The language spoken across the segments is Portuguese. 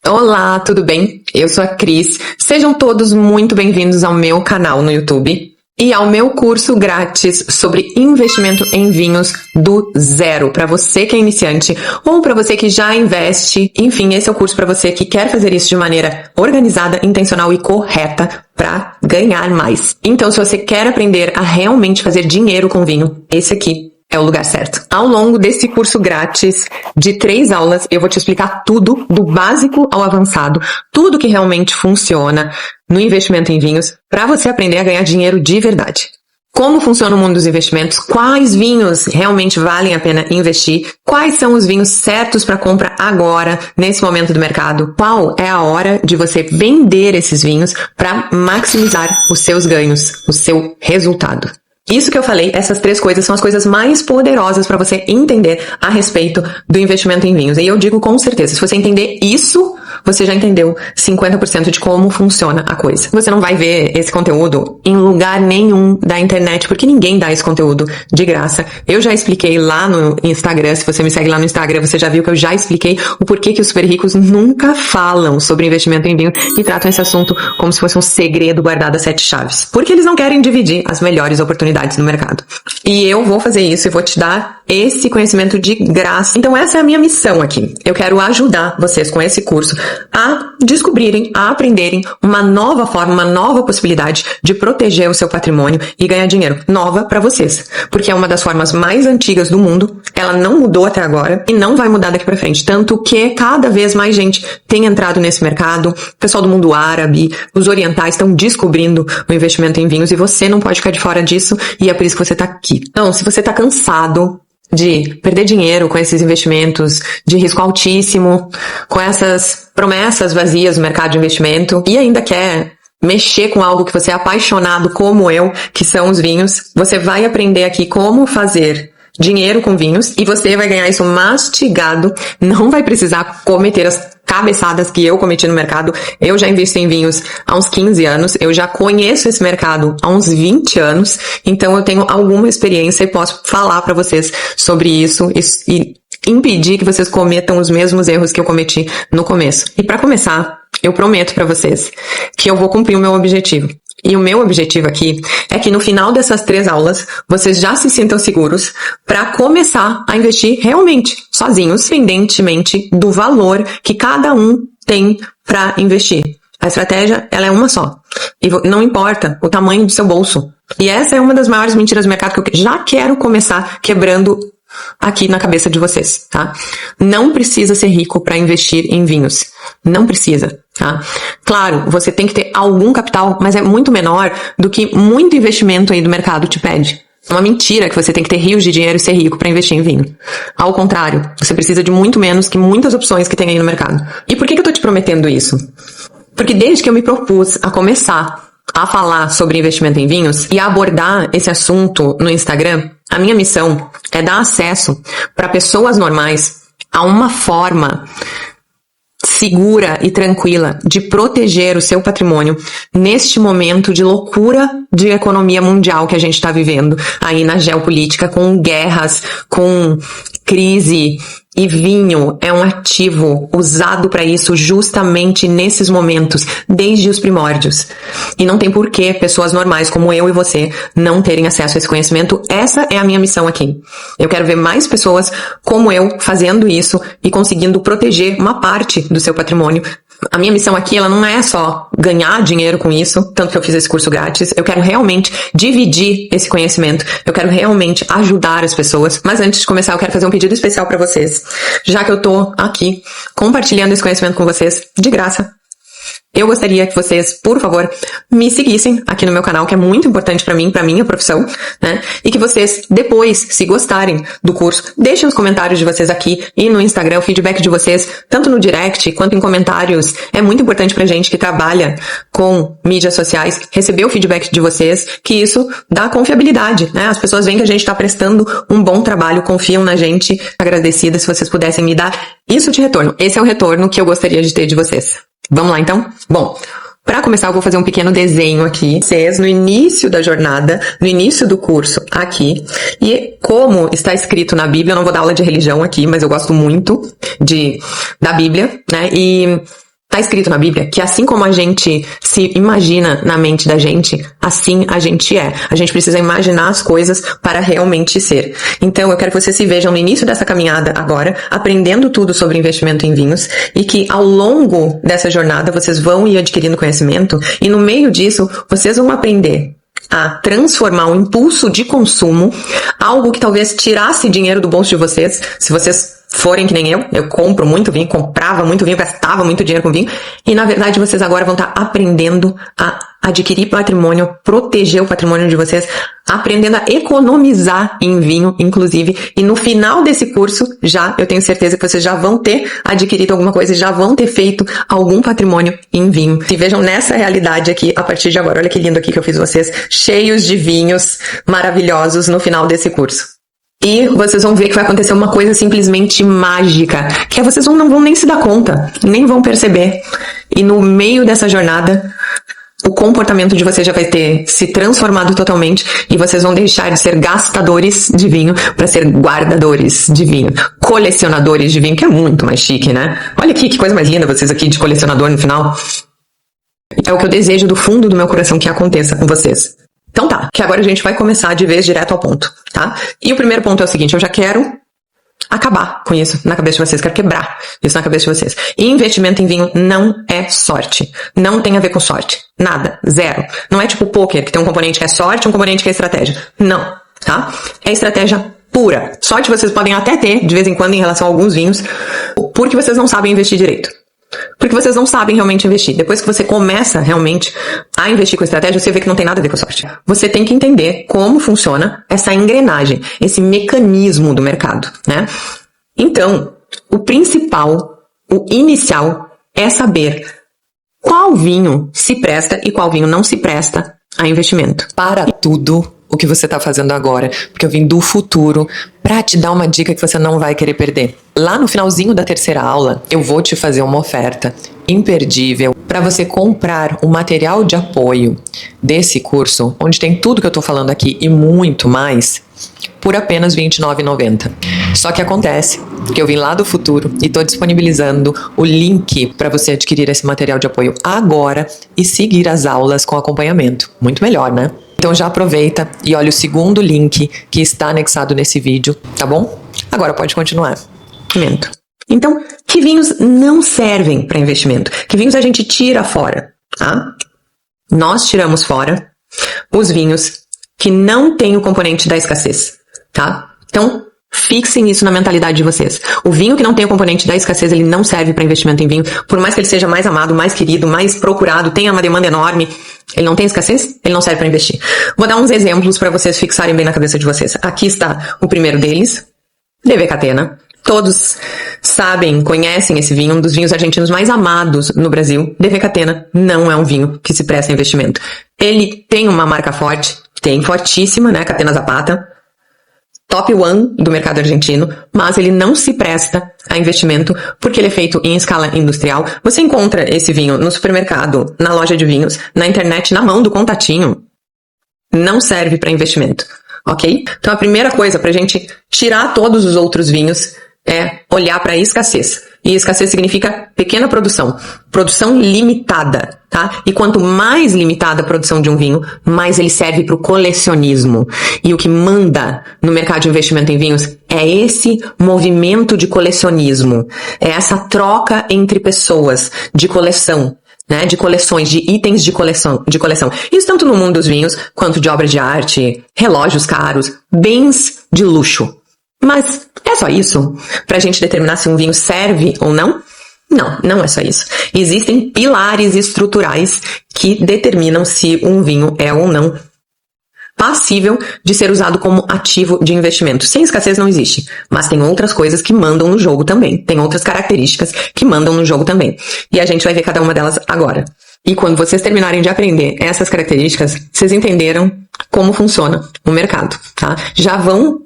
Olá, tudo bem? Eu sou a Cris. Sejam todos muito bem-vindos ao meu canal no YouTube e ao meu curso grátis sobre investimento em vinhos do zero, para você que é iniciante ou para você que já investe. Enfim, esse é o curso para você que quer fazer isso de maneira organizada, intencional e correta para ganhar mais. Então, se você quer aprender a realmente fazer dinheiro com vinho, esse aqui é o lugar certo. Ao longo desse curso grátis de 3 aulas, eu vou te explicar tudo, do básico ao avançado, tudo que realmente funciona no investimento em vinhos, para você aprender a ganhar dinheiro de verdade. Como funciona o mundo dos investimentos, quais vinhos realmente valem a pena investir, quais são os vinhos certos para compra agora, nesse momento do mercado, qual é a hora de você vender esses vinhos para maximizar os seus ganhos, o seu resultado. Isso que eu falei, essas 3 coisas são as coisas mais poderosas para você entender a respeito do investimento em vinhos. E eu digo com certeza, se você entender isso, você já entendeu 50% de como funciona a coisa. Você não vai ver esse conteúdo em lugar nenhum da internet, porque ninguém dá esse conteúdo de graça. Eu já expliquei lá no Instagram, se você me segue lá no Instagram, você já viu que eu já expliquei o porquê que os super ricos nunca falam sobre investimento em vinho e tratam esse assunto como se fosse um segredo guardado a 7 chaves. Porque eles não querem dividir as melhores oportunidades no mercado. E eu vou fazer isso e vou te dar esse conhecimento de graça. Então essa é a minha missão aqui. Eu quero ajudar vocês com esse curso a descobrirem, a aprenderem uma nova forma, uma nova possibilidade de proteger o seu patrimônio e ganhar dinheiro. Nova para vocês. Porque é uma das formas mais antigas do mundo. Ela não mudou até agora e não vai mudar daqui para frente. Tanto que cada vez mais gente tem entrado nesse mercado. O pessoal do mundo árabe, os orientais estão descobrindo o investimento em vinhos e você não pode ficar de fora disso. E é por isso que você tá aqui. Então, se você tá cansado de perder dinheiro com esses investimentos de risco altíssimo, com essas promessas vazias no mercado de investimento e ainda quer mexer com algo que você é apaixonado como eu, que são os vinhos, você vai aprender aqui como fazer dinheiro com vinhos e você vai ganhar isso mastigado, não vai precisar cometer as cabeçadas que eu cometi no mercado. Eu já invisto em vinhos há uns 15 anos, eu já conheço esse mercado há uns 20 anos, então eu tenho alguma experiência e posso falar para vocês sobre isso e impedir que vocês cometam os mesmos erros que eu cometi no começo. E para começar, eu prometo para vocês que eu vou cumprir o meu objetivo. E o meu objetivo aqui é que no final dessas 3 aulas, vocês já se sintam seguros para começar a investir realmente, sozinhos, independentemente do valor que cada um tem para investir. A estratégia, ela é uma só. E não importa o tamanho do seu bolso. E essa é uma das maiores mentiras do mercado que eu já quero começar quebrando aqui na cabeça de vocês, tá? Não precisa ser rico para investir em vinhos. Não precisa, tá? Claro, você tem que ter algum capital, mas é muito menor do que muito investimento aí do mercado te pede. É uma mentira que você tem que ter rios de dinheiro e ser rico para investir em vinho. Ao contrário, você precisa de muito menos que muitas opções que tem aí no mercado. E por que eu tô te prometendo isso? Porque desde que eu me propus a começar a falar sobre investimento em vinhos e a abordar esse assunto no Instagram, a minha missão é dar acesso para pessoas normais a uma forma segura e tranquila de proteger o seu patrimônio neste momento de loucura de economia mundial que a gente está vivendo aí na geopolítica, com guerras, com crise. E vinho é um ativo usado para isso justamente nesses momentos, desde os primórdios. E não tem porquê pessoas normais como eu e você não terem acesso a esse conhecimento. Essa é a minha missão aqui. Eu quero ver mais pessoas como eu fazendo isso e conseguindo proteger uma parte do seu patrimônio. A minha missão aqui, ela não é só ganhar dinheiro com isso, tanto que eu fiz esse curso grátis. Eu quero realmente dividir esse conhecimento. Eu quero realmente ajudar as pessoas. Mas antes de começar, eu quero fazer um pedido especial para vocês. Já que eu tô aqui compartilhando esse conhecimento com vocês de graça, eu gostaria que vocês, por favor, me seguissem aqui no meu canal, que é muito importante para mim, para minha profissão, né? E que vocês, depois, se gostarem do curso, deixem os comentários de vocês aqui e no Instagram, o feedback de vocês, tanto no direct quanto em comentários. É muito importante pra gente que trabalha com mídias sociais, receber o feedback de vocês, que isso dá confiabilidade, né? As pessoas veem que a gente tá prestando um bom trabalho, confiam na gente, agradecidas se vocês pudessem me dar isso de retorno. Esse é o retorno que eu gostaria de ter de vocês. Vamos lá, então? Bom, para começar, eu vou fazer um pequeno desenho aqui, vocês, no início da jornada, no início do curso aqui. E como está escrito na Bíblia, eu não vou dar aula de religião aqui, mas eu gosto muito da Bíblia, né? E Tá escrito na Bíblia que assim como a gente se imagina na mente da gente, assim a gente é. A gente precisa imaginar as coisas para realmente ser. Então eu quero que vocês se vejam no início dessa caminhada agora, aprendendo tudo sobre investimento em vinhos, e que ao longo dessa jornada vocês vão ir adquirindo conhecimento, e no meio disso vocês vão aprender a transformar um impulso de consumo, algo que talvez tirasse dinheiro do bolso de vocês, se vocês forem que nem eu compro muito vinho, comprava muito vinho, gastava muito dinheiro com vinho, e na verdade vocês agora vão estar aprendendo a adquirir patrimônio, proteger o patrimônio de vocês, aprendendo a economizar em vinho, inclusive, e no final desse curso, eu tenho certeza que vocês já vão ter adquirido alguma coisa, já vão ter feito algum patrimônio em vinho. Se vejam nessa realidade aqui, a partir de agora, olha que lindo aqui que eu fiz vocês, cheios de vinhos maravilhosos no final desse curso. E vocês vão ver que vai acontecer uma coisa simplesmente mágica, que é vocês não vão nem se dar conta, nem vão perceber. E no meio dessa jornada, o comportamento de vocês já vai ter se transformado totalmente e vocês vão deixar de ser gastadores de vinho para ser guardadores de vinho, colecionadores de vinho, que é muito mais chique, né? Olha aqui que coisa mais linda vocês aqui de colecionador no final. É o que eu desejo do fundo do meu coração que aconteça com vocês. Então tá, que agora a gente vai começar de vez direto ao ponto, tá? E o primeiro ponto é o seguinte, eu já quero acabar com isso na cabeça de vocês, quero quebrar isso na cabeça de vocês. Investimento em vinho não é sorte, não tem a ver com sorte, nada, zero. Não é tipo poker, que tem um componente que é sorte e um componente que é estratégia. Não, tá? É estratégia pura. Sorte vocês podem até ter, de vez em quando, em relação a alguns vinhos, porque vocês não sabem investir direito. Porque vocês não sabem realmente investir. Depois que você começa realmente a investir com estratégia, você vê que não tem nada a ver com sorte. Você tem que entender como funciona essa engrenagem, esse mecanismo do mercado, né? Então, o principal, o inicial, é saber qual vinho se presta e qual vinho não se presta a investimento. Para tudo o que você está fazendo agora, porque eu vim do futuro para te dar uma dica que você não vai querer perder. Lá no finalzinho da terceira aula, eu vou te fazer uma oferta imperdível para você comprar o material de apoio desse curso, onde tem tudo que eu estou falando aqui e muito mais, por apenas R$ 29,90. Só que acontece que eu vim lá do futuro e estou disponibilizando o link para você adquirir esse material de apoio agora e seguir as aulas com acompanhamento. Muito melhor, né? Então já aproveita e olha o segundo link que está anexado nesse vídeo, tá bom? Agora pode continuar. Então, que vinhos não servem para investimento? Que vinhos a gente tira fora, tá? Nós tiramos fora os vinhos que não têm o componente da escassez, tá? Então, fixem isso na mentalidade de vocês. O vinho que não tem o componente da escassez, ele não serve para investimento em vinho. Por mais que ele seja mais amado, mais querido, mais procurado, tenha uma demanda enorme, ele não tem escassez, ele não serve para investir. Vou dar uns exemplos para vocês fixarem bem na cabeça de vocês. Aqui está o primeiro deles, DV Catena. Todos sabem, conhecem esse vinho, um dos vinhos argentinos mais amados no Brasil. DV Catena não é um vinho que se presta a investimento. Ele tem uma marca forte, tem fortíssima, né, Catena Zapata, top one do mercado argentino, mas ele não se presta a investimento porque ele é feito em escala industrial. Você encontra esse vinho no supermercado, na loja de vinhos, na internet, na mão do contatinho. Não serve para investimento, ok? Então a primeira coisa para a gente tirar todos os outros vinhos é olhar para a escassez. E escassez significa pequena produção, produção limitada, tá? E quanto mais limitada a produção de um vinho, mais ele serve para o colecionismo. E o que manda no mercado de investimento em vinhos é esse movimento de colecionismo, é essa troca entre pessoas de coleção, né? De coleções, de itens de coleção. Isso tanto no mundo dos vinhos, quanto de obras de arte, relógios caros, bens de luxo. Mas é só isso para a gente determinar se um vinho serve ou não? Não, não é só isso. Existem pilares estruturais que determinam se um vinho é ou não passível de ser usado como ativo de investimento. Sem escassez não existe, mas tem outras coisas que mandam no jogo também. Tem outras características que mandam no jogo também. E a gente vai ver cada uma delas agora. E quando vocês terminarem de aprender essas características, vocês entenderam como funciona o mercado, tá? Já vão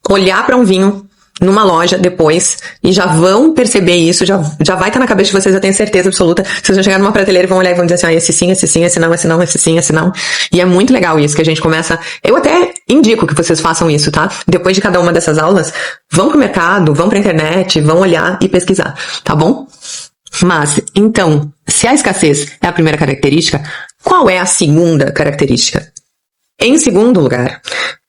olhar para um vinho numa loja depois e já vão perceber isso, já vai estar na cabeça de vocês, eu tenho certeza absoluta. Vocês vão chegar numa prateleira e vão olhar e vão dizer assim, esse sim, esse sim, esse não, esse não, esse sim, esse não. E é muito legal isso, que a gente começa... Eu até indico que vocês façam isso, tá? Depois de cada uma dessas aulas, vão pro mercado, vão pra internet, vão olhar e pesquisar, tá bom? Mas, então, se a escassez é a primeira característica, qual é a segunda característica? Em segundo lugar,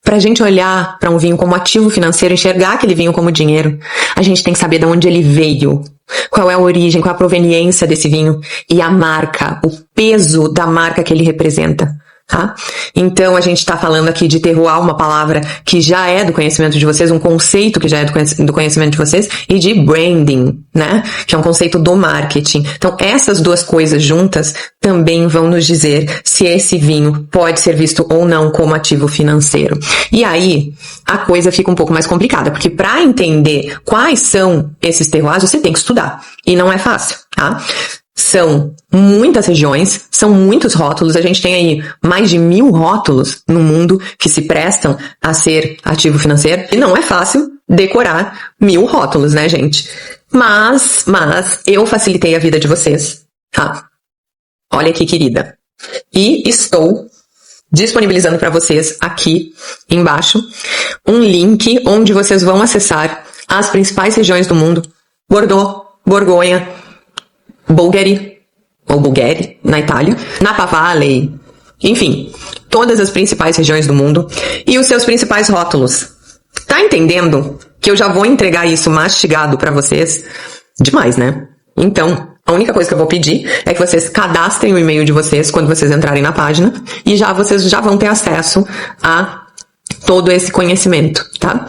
para a gente olhar para um vinho como ativo financeiro, enxergar aquele vinho como dinheiro, a gente tem que saber de onde ele veio, qual é a origem, qual é a proveniência desse vinho e a marca, o peso da marca que ele representa. Tá? Então a gente está falando aqui de terroir, uma palavra que já é do conhecimento de vocês, um conceito que já é do conhecimento de vocês, e de branding, né? Que é um conceito do marketing. Então essas duas coisas juntas também vão nos dizer se esse vinho pode ser visto ou não como ativo financeiro. E aí a coisa fica um pouco mais complicada, porque para entender quais são esses terroirs, você tem que estudar. E não é fácil, tá? São muitas regiões, são muitos rótulos, a gente tem aí mais de 1000 rótulos no mundo que se prestam a ser ativo financeiro, e não é fácil decorar 1000 rótulos, né, gente? Mas eu facilitei a vida de vocês, tá? Olha que querida. E estou disponibilizando para vocês aqui embaixo um link onde vocês vão acessar as principais regiões do mundo: Bordeaux, Borgonha, Bulgari, ou Bulgari, na Itália, Napa Valley, enfim, todas as principais regiões do mundo e os seus principais rótulos. Tá entendendo que eu já vou entregar isso mastigado para vocês? Demais, né? Então, a única coisa que eu vou pedir é que vocês cadastrem o e-mail de vocês quando vocês entrarem na página e vocês já vão ter acesso a todo esse conhecimento, tá?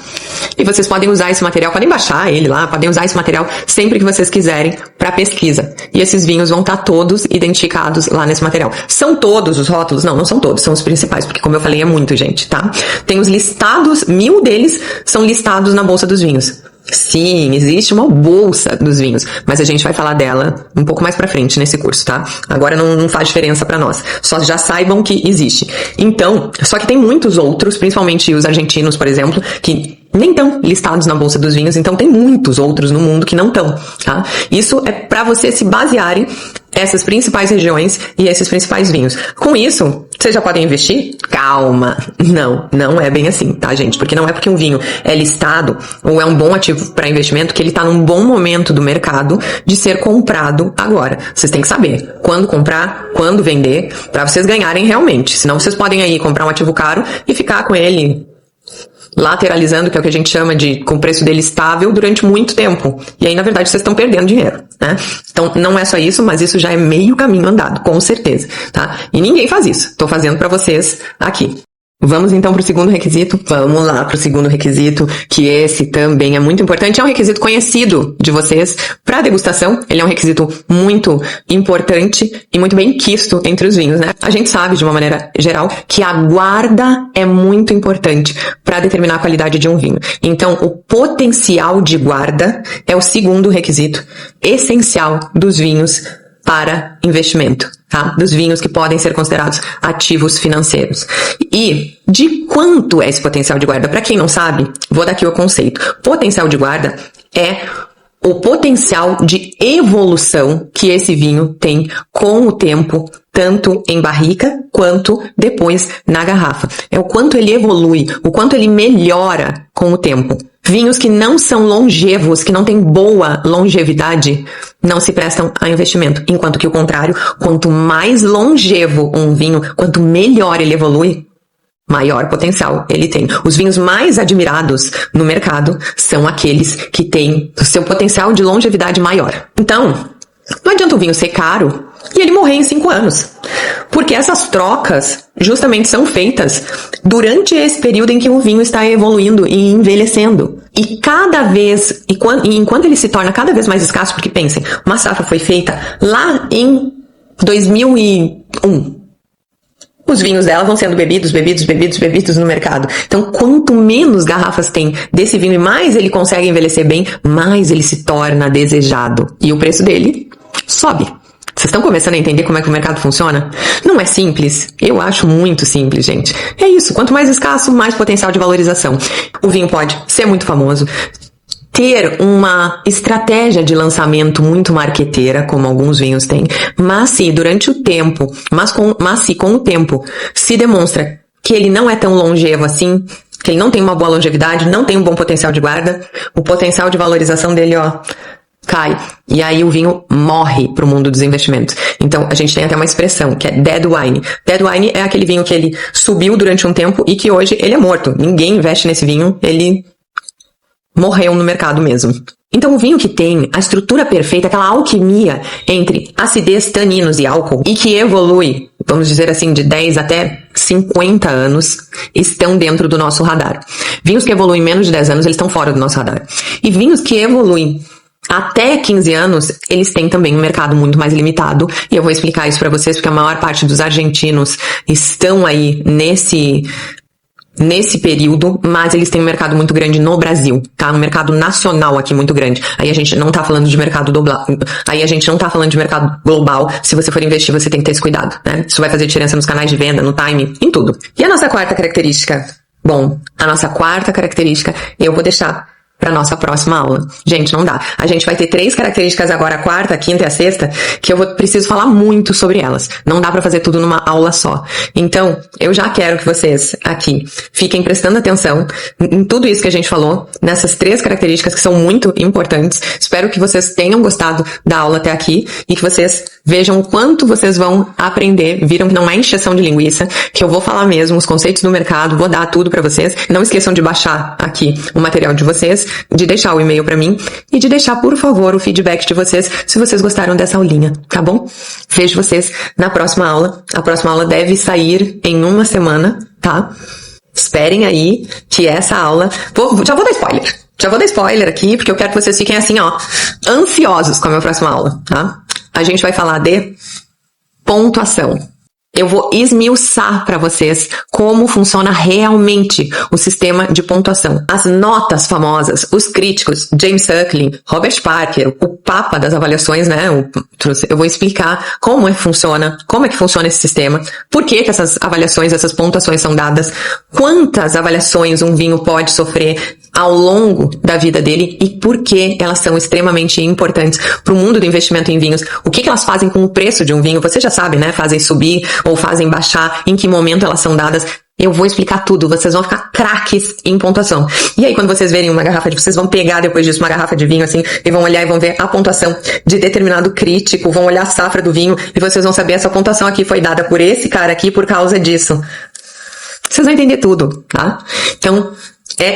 E vocês podem usar esse material, podem baixar ele lá, podem usar esse material sempre que vocês quiserem para pesquisa. E esses vinhos vão estar todos identificados lá nesse material. São todos os rótulos? Não, não são todos, são os principais, porque como eu falei, é muito, gente, tá? Tem os listados, 1000 deles são listados na Bolsa dos Vinhos. Sim, existe uma bolsa dos vinhos, mas a gente vai falar dela um pouco mais pra frente nesse curso, tá? Agora não faz diferença pra nós, só já saibam que existe. Então, só que tem muitos outros, principalmente os argentinos, por exemplo, que nem estão listados na Bolsa dos Vinhos, então tem muitos outros no mundo que não estão, tá? Isso é pra vocês se basearem essas principais regiões e esses principais vinhos. Com isso, vocês já podem investir? Calma! Não é bem assim, tá, gente? Porque não é porque um vinho é listado ou é um bom ativo para investimento que ele tá num bom momento do mercado de ser comprado agora. Vocês têm que saber quando comprar, quando vender, para vocês ganharem realmente. Senão vocês podem aí comprar um ativo caro e ficar com ele lateralizando, que é o que a gente chama de com o preço dele estável durante muito tempo. E aí, na verdade, vocês estão perdendo dinheiro, né? Então, não é só isso, mas isso já é meio caminho andado, com certeza, tá? E ninguém faz isso. Tô fazendo pra vocês aqui. Vamos então para o segundo requisito? Vamos lá para o segundo requisito, que esse também é muito importante. É um requisito conhecido de vocês para degustação. Ele é um requisito muito importante e muito bem quisto entre os vinhos, né? A gente sabe, de uma maneira geral, que a guarda é muito importante para determinar a qualidade de um vinho. Então, o potencial de guarda é o segundo requisito essencial dos vinhos para investimento, tá? Dos vinhos que podem ser considerados ativos financeiros. E de quanto é esse potencial de guarda? Para quem não sabe, vou dar aqui o conceito. Potencial de guarda é o potencial de evolução que esse vinho tem com o tempo, tanto em barrica quanto depois na garrafa. É o quanto ele evolui, o quanto ele melhora com o tempo. Vinhos que não são longevos, que não têm boa longevidade, não se prestam a investimento. Enquanto que o contrário, quanto mais longevo um vinho, quanto melhor ele evolui, maior potencial ele tem. Os vinhos mais admirados no mercado são aqueles que têm o seu potencial de longevidade maior. Então, não adianta o vinho ser caro e ele morrer em 5 anos. Porque essas trocas justamente são feitas durante esse período em que o vinho está evoluindo e envelhecendo. E cada vez, enquanto ele se torna cada vez mais escasso, porque pensem, uma safra foi feita lá em 2001. Os vinhos dela vão sendo bebidos no mercado. Então, quanto menos garrafas tem desse vinho e mais ele consegue envelhecer bem, mais ele se torna desejado. E o preço dele sobe. Vocês estão começando a entender como é que o mercado funciona? Não é simples? Eu acho muito simples, gente. É isso. Quanto mais escasso, mais potencial de valorização. O vinho pode ser muito famoso, ter uma estratégia de lançamento muito marqueteira, como alguns vinhos têm, mas se durante o tempo, se com o tempo se demonstra que ele não é tão longevo assim, que ele não tem uma boa longevidade, não tem um bom potencial de guarda, o potencial de valorização dele, cai. E aí o vinho morre pro mundo dos investimentos. Então, a gente tem até uma expressão, que é dead wine. Dead wine é aquele vinho que ele subiu durante um tempo e que hoje ele é morto. Ninguém investe nesse vinho, ele morreu no mercado mesmo. Então, o vinho que tem a estrutura perfeita, aquela alquimia entre acidez, taninos e álcool, e que evolui, vamos dizer assim, de 10 até 50 anos, estão dentro do nosso radar. Vinhos que evoluem menos de 10 anos, eles estão fora do nosso radar. E vinhos que evoluem até 15 anos, eles têm também um mercado muito mais limitado, e eu vou explicar isso para vocês, porque a maior parte dos argentinos estão aí nesse período, mas eles têm um mercado muito grande no Brasil, tá? Um mercado nacional aqui muito grande. Aí a gente não tá falando de mercado global. Se você for investir, você tem que ter esse cuidado, né? Isso vai fazer diferença nos canais de venda, no timing, em tudo. E a nossa quarta característica? Bom, a nossa quarta característica eu vou deixar para nossa próxima aula. Gente, não dá. A gente vai ter 3 características agora, a quarta, a quinta e a sexta, que eu preciso falar muito sobre elas. Não dá para fazer tudo numa aula só. Então, eu já quero que vocês aqui fiquem prestando atenção em tudo isso que a gente falou, nessas 3 características que são muito importantes. Espero que vocês tenham gostado da aula até aqui e que vocês vejam o quanto vocês vão aprender. Viram que não é encheção de linguiça, que eu vou falar mesmo os conceitos do mercado, vou dar tudo para vocês. Não esqueçam de baixar aqui o material de vocês, de deixar o e-mail para mim e de deixar, por favor, o feedback de vocês se vocês gostaram dessa aulinha, tá bom? Vejo vocês na próxima aula. A próxima aula deve sair em uma semana, tá? Esperem aí que essa aula... Já vou dar spoiler. Já vou dar spoiler aqui, porque eu quero que vocês fiquem assim, ó, ansiosos com a minha próxima aula, tá? A gente vai falar de pontuação. Eu vou esmiuçar para vocês como funciona realmente o sistema de pontuação. As notas famosas, os críticos, James Suckling, Robert Parker, o papa das avaliações, né? Eu vou explicar como é que funciona esse sistema, por que essas avaliações, essas pontuações são dadas, quantas avaliações um vinho pode sofrer ao longo da vida dele e por que elas são extremamente importantes para o mundo do investimento em vinhos. O que elas fazem com o preço de um vinho? Você já sabe, né? Fazem subir ou fazem baixar, em que momento elas são dadas. Eu vou explicar tudo, vocês vão ficar craques em pontuação. E aí, quando vocês verem uma garrafa vocês vão pegar depois disso uma garrafa de vinho assim, e vão olhar e vão ver a pontuação de determinado crítico, vão olhar a safra do vinho, e vocês vão saber essa pontuação aqui foi dada por esse cara aqui por causa disso. Vocês vão entender tudo, tá? Então,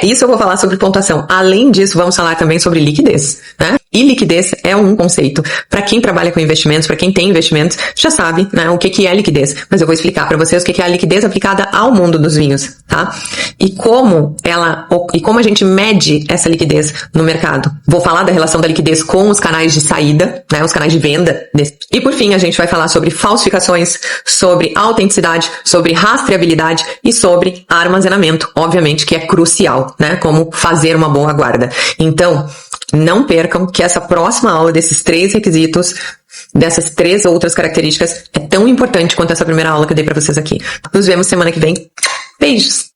isso eu vou falar sobre pontuação. Além disso, vamos falar também sobre liquidez, né? E liquidez é um conceito. Para quem trabalha com investimentos, para quem tem investimentos, já sabe, né, o que é liquidez. Mas eu vou explicar para vocês o que é a liquidez aplicada ao mundo dos vinhos, tá? E como a gente mede essa liquidez no mercado. Vou falar da relação da liquidez com os canais de saída, né, os canais de venda. E por fim, a gente vai falar sobre falsificações, sobre autenticidade, sobre rastreabilidade e sobre armazenamento, obviamente, que é crucial, né? Como fazer uma boa guarda. Então, não percam que essa próxima aula desses 3 requisitos, dessas 3 outras características, é tão importante quanto essa primeira aula que eu dei pra vocês aqui. Nos vemos semana que vem. Beijos!